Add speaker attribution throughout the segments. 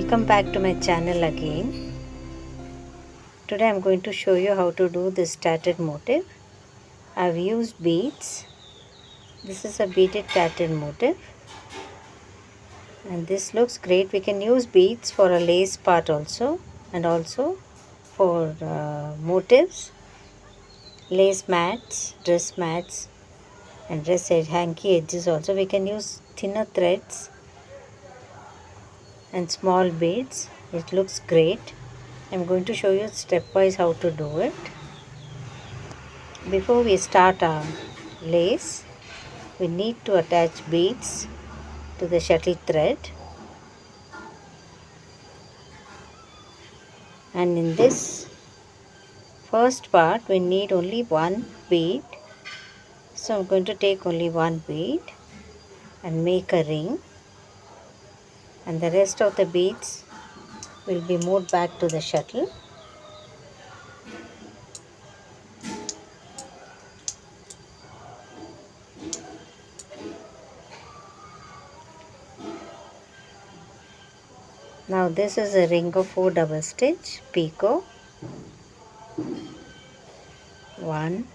Speaker 1: Welcome back to my channel again. Today I'm going to show you how to do this tatted motif. I've used beads. This is a beaded tatted motif and this looks great. We can use beads for a lace part also, and also for motifs, lace mats, dress mats and dress hanky edges also. We can use thinner threads and small beads. It looks great. I'm going to show you stepwise how to do it. Before we start our lace, we need to attach beads to the shuttle thread, and in this first part we need only one bead. So I'm going to take only one bead and make a ring, and the rest of the beads will be moved back to the shuttle. Now this is a ring of 4 double stitch picot. 1,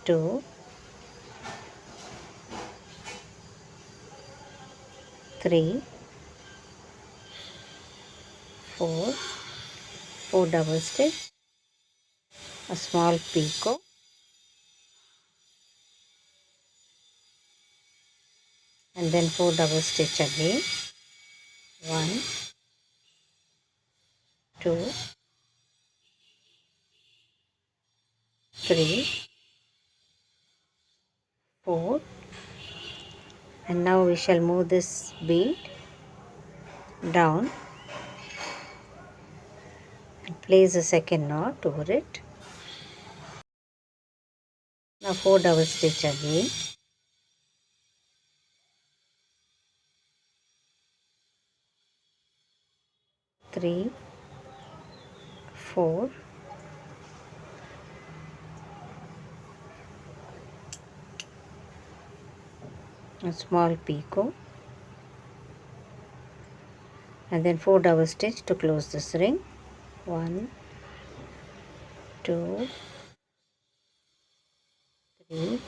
Speaker 1: 2, 3, 4, 4 double stitch, a small picot, and then 4 double stitch again. 1, 2, 3, 4, and now we shall move this bead down and place a second knot over it. Now 4 double stitch again. 3, 4, a small picot, and then 4 double stitch to close this ring. 1, 2, 3,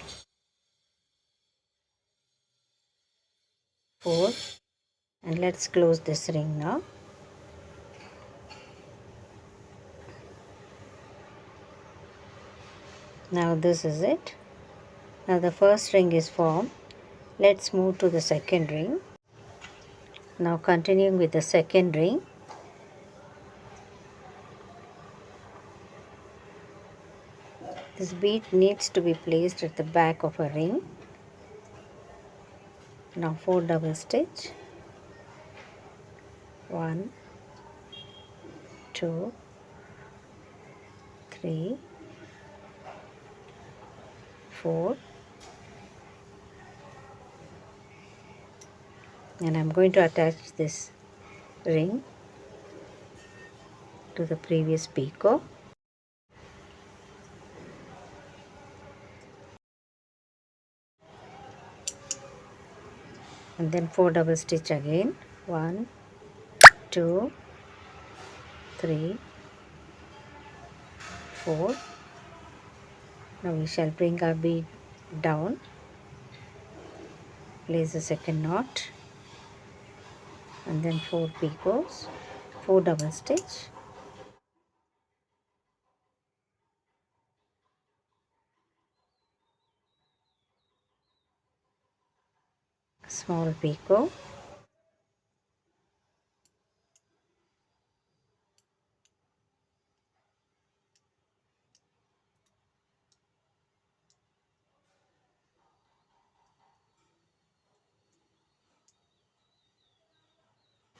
Speaker 1: 4, and let's close this ring now. Now this is it. Now the first ring is formed. Let's move to the second ring. Now continuing with the second ring, this bead needs to be placed at the back of a ring. Now 4 double stitch. 1, 2, 3, 4, and I'm going to attach this ring to the previous picot. And then 4 double stitch again. 1, 2, 3, 4. Now we shall bring our bead down, place a second knot, and then 4 picots, 4 double stitch, small picot,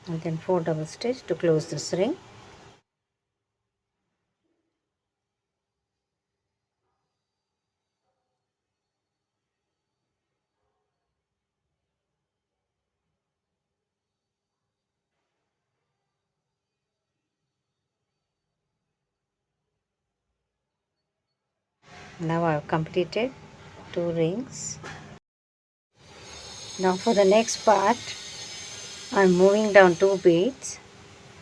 Speaker 1: and then 4 double stitch to close this ring. Now I have completed 2 rings. Now for the next part, I'm moving down 2 beads.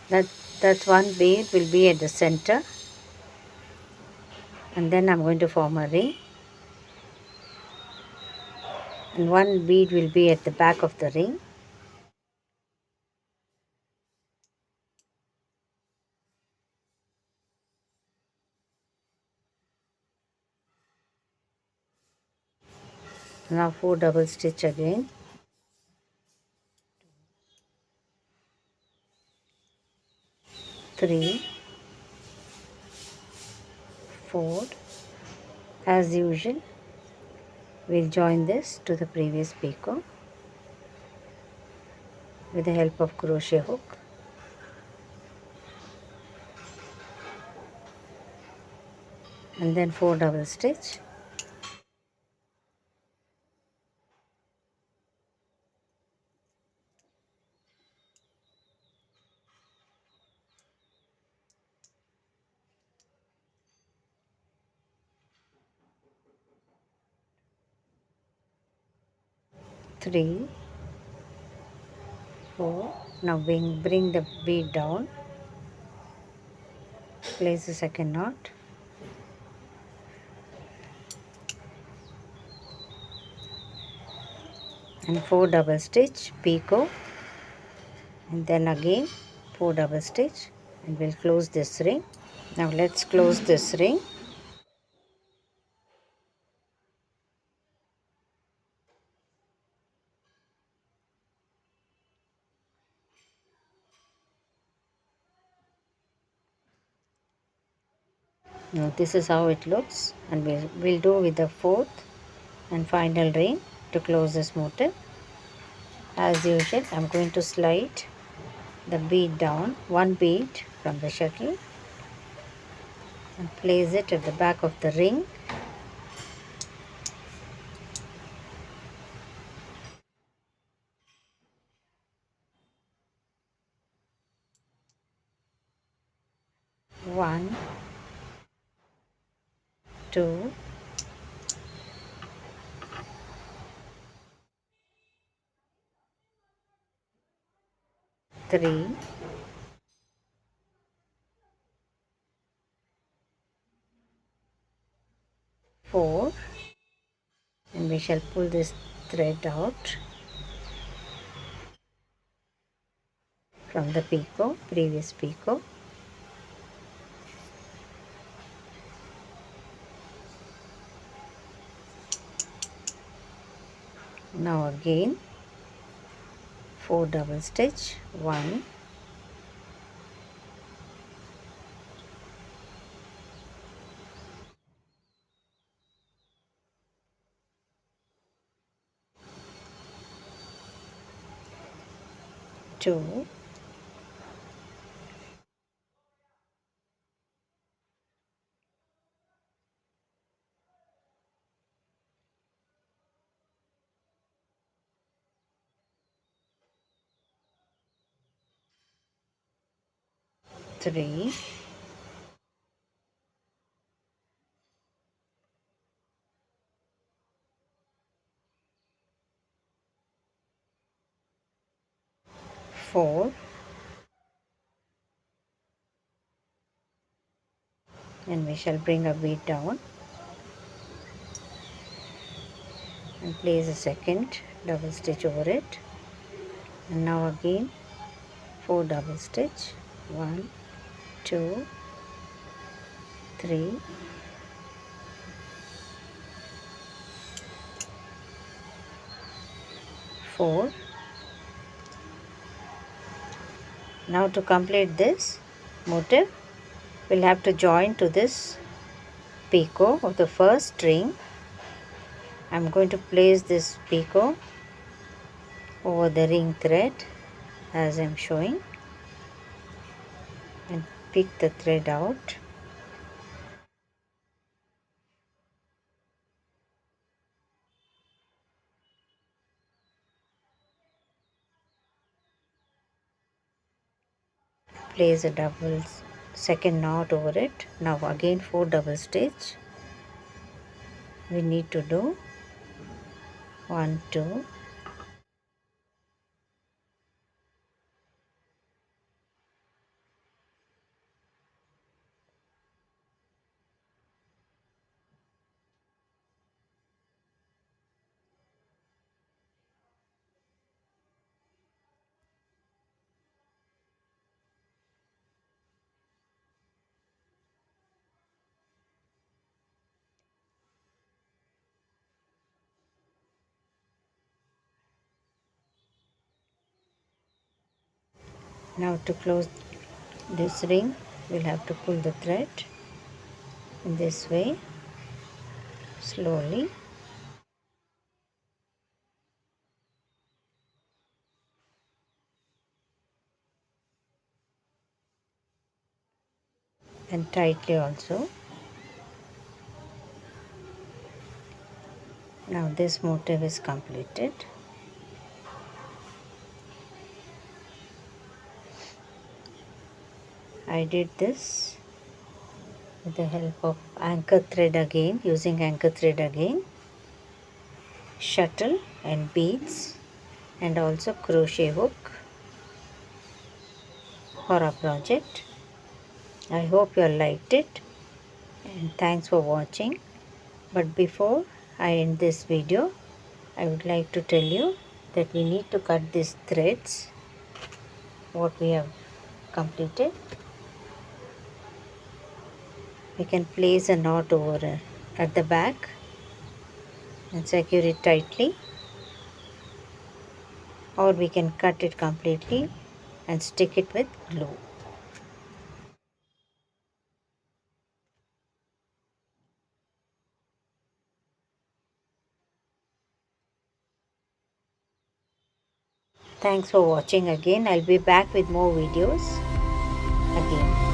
Speaker 1: That's one bead will be at the center, and then I'm going to form a ring, and one bead will be at the back of the ring. Now 4 double stitch again. 3, 4. As usual, we'll join this to the previous picot with the help of crochet hook. And then 4 double stitch. 3, 4. Now bring the bead down, place the second knot, and 4 double stitch picot, and then again 4 double stitch, and we'll close this ring. Now let's close this ring. Now this is how it looks, and we'll do with the fourth and final ring to close this motif. As usual, I'm going to slide the bead down, one bead from the shuttle, and place it at the back of the ring. One, two, three, 4, and we shall pull this thread out from the picot, previous picot. Now again 4 double stitch, 1, 2, 3, 4, and we shall bring a bead down and place a second double stitch over it, and now again 4 double stitch, 1, 2, 3, 4. Now to complete this motif, we'll have to join to this picot of the first string. I'm going to place this picot over the ring thread as I'm showing, and pick the thread out. Place a double second knot over it. Now again 4 double stitch. We need to do 1, 2, Now to close this ring, we'll have to pull the thread in this way slowly. And tightly also. Now this motif is completed. I did this with the help of anchor thread again, using anchor thread again, shuttle and beads, and also crochet hook for our project. I hope you all liked it, and thanks for watching. But before I end this video, I would like to tell you that we need to cut these threads what we have completed. We can place a knot over at the back and secure it tightly, or we can cut it completely and stick it with glue. Thanks for watching again. I'll be back with more videos again.